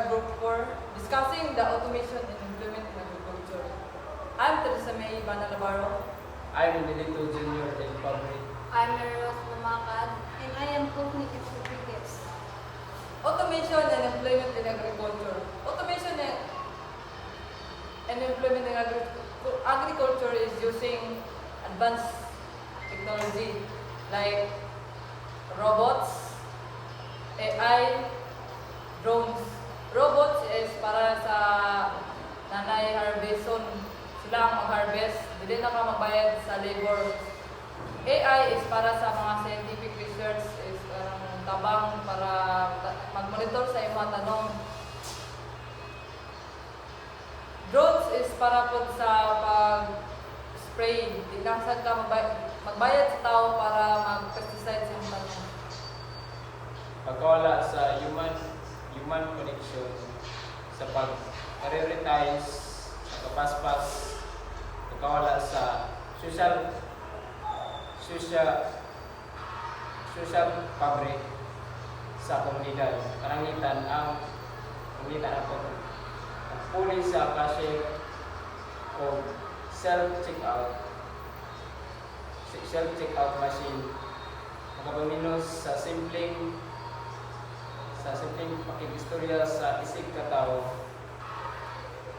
Group 4, discussing the automation and implement in agriculture. I'm Teresa May Banalabaro. I'm Nelito Junior in Public. I'm Rose Lumakad. And I am Courtney Rodriguez. Automation and implement in agriculture. Automation and implement in agriculture is using advanced technology like robots, AI, drones. Robots is para sa nanay harveston. Sila ang mag-harvest, hindi na ka magbayad sa labor. AI is para sa mga scientific research, is tabang para mag-monitor sa iyong mga tanong. Drones is para po sa pag-spray. Di lang saan ka magbayad sa tao para mag-pesticide sa iyong tanong. Pagkawala sa human connection sa pag-prioritize, sa kapaspas, pagkawala sa social fabric sa komunidad. Karangitan ang ako puli sa cashier o self-checkout machine makapaminos sa simpleng pakikistorya sa isig katao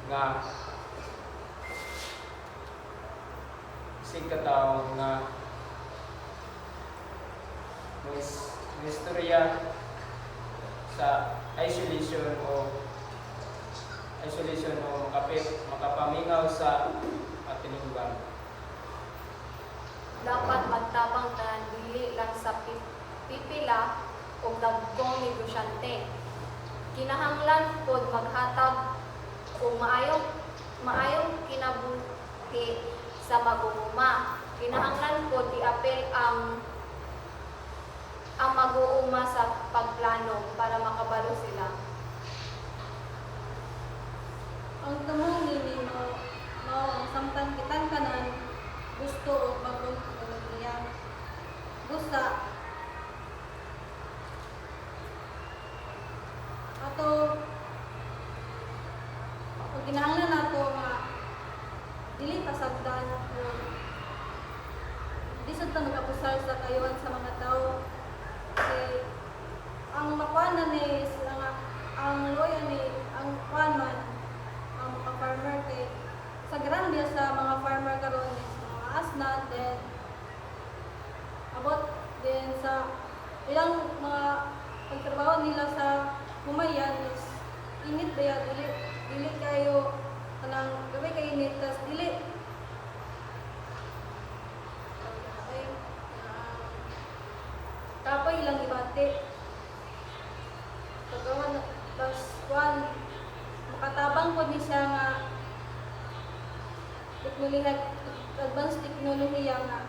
nga istorya sa isolation o makapamingaw sa atiningban. Dapat magtabang tanan dili lang sa pipila o dagkong negosyante. Kinahanglan pod maghatag og maayong kinabuhi sa mag-uuma. Kinahanglan pod i-apel ang mag-uuma sa pagplano para makabalo sila. Ang tumong nini mo ang samtang kitang kanan gusto o bagong niya. Busa ato o ginahanglan nato nga dili pasagdan o di sad ta magapusar sa kayuhan sa mga tao. Kasi ang makuanan ni sila nga ang loya ni ang kuanman ang mga farmer kay sa gran dia sa mga farmer karon is mga asnat then abot din sa ilang mga pagtrabaho nila sa humayan is init ba yan, dili kayo kanang gawin kayo init tas dili kapoy lang ibate pagkawan tas kuan makatabang po ni siya nga advanced teknolohiya nga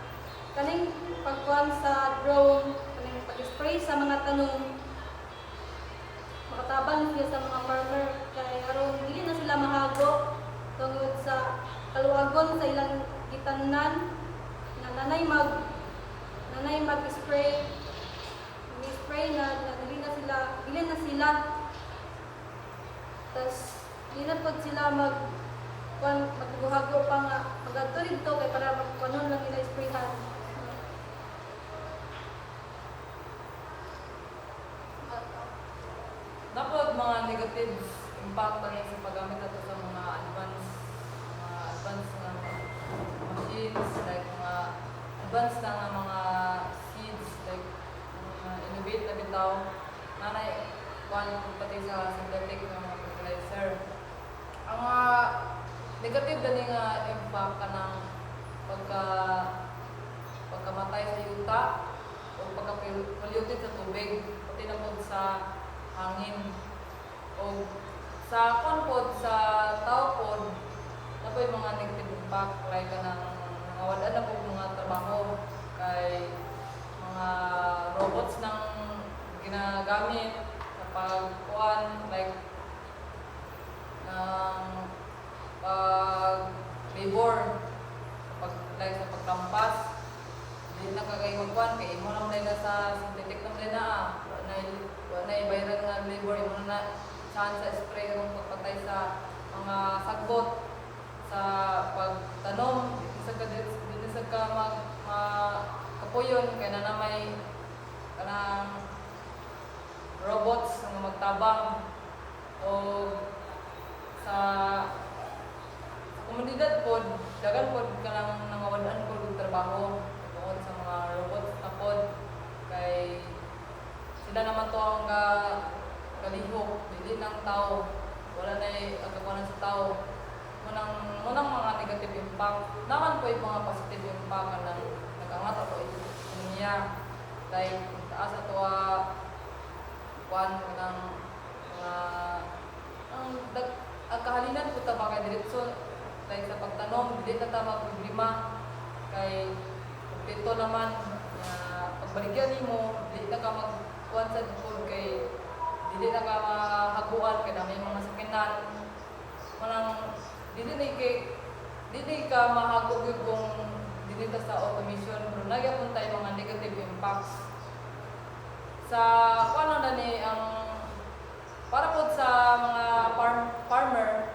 kaning pagkuan sa drone kaning pag-spray sa mga tanong makatabang siya sa mga farmer kay aron dili na sila mahago tungod sa kaluwagon sa ilang gitanan na nanay mag-spray na dili na sila tas di na pod sila magbuhago pa nga magadto dito kay para magkuanon lang nila sprayhan. Dapat mga negative impact pa rin sa paggamit nato sa mga advanced na machines, like mga advanced na mga seeds, like innovate na bitaw. Nanay, pati sa synthetic na mga fertilizer. Ang mga negative dali nga impact ka ng pagkamatay sa yuta o pagka-polluted sa tubig, pati na po sa hangin o sa konpod sa tao pod na po yung mga negative impact like kanang wala na po mga trabaho kay mga robots nang ginagamit sa pagkuan like ng pag-labor sa pagkampas hindi na kagayagkuan kay imo lang na sa synthetic na na wala na ibayran nga labor imo na saan sa spray kung pagpatay sa mga sagbot sa pagtanom dito sa ka kapuyon kaya na may kanang robots nga magtabang o sa komunidad pod dagan pod kanang nangawalan pod og trabaho tungod sa mga robots na pod kay sila naman to ang galihok dili ng tao wala na agapanan sa tao munang mga negative impact naman po yung mga positive impact na nag-angat ako niya like taas ato kuan ng mga ang kahalinan po ta ba kay diretso like sa pagtanom dili na ta problema kay kompleto naman pagbaligyan nimo dili na ka magkuan sa dukod kay dili na ka mahaguan kay dami mga sakinan manang dili ka mahagog gyud kung dili ta sa automation pero nagyapon tay mga negative impacts sa kuan na ni ang para po sa mga farmer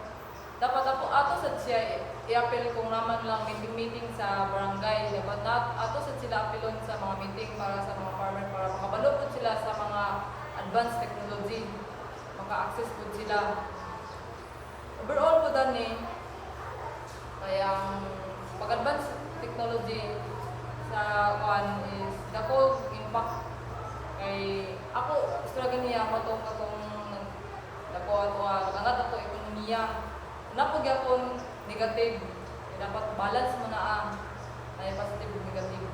dapat ato sa siya i-appeal kung naman lang meeting sa barangay dapat ato sa sila appealon sa mga meeting para sa mga farmer para makabalo po sila sa mga advanced technology maka-access po sila overall po dani kaya ang pag-advance technology sa kuan is dako impact kay ako gusto na ganiya matong dako ato nagangat ato ekonomiya napog yapon negative dapat balance mo na ay positive ug negative.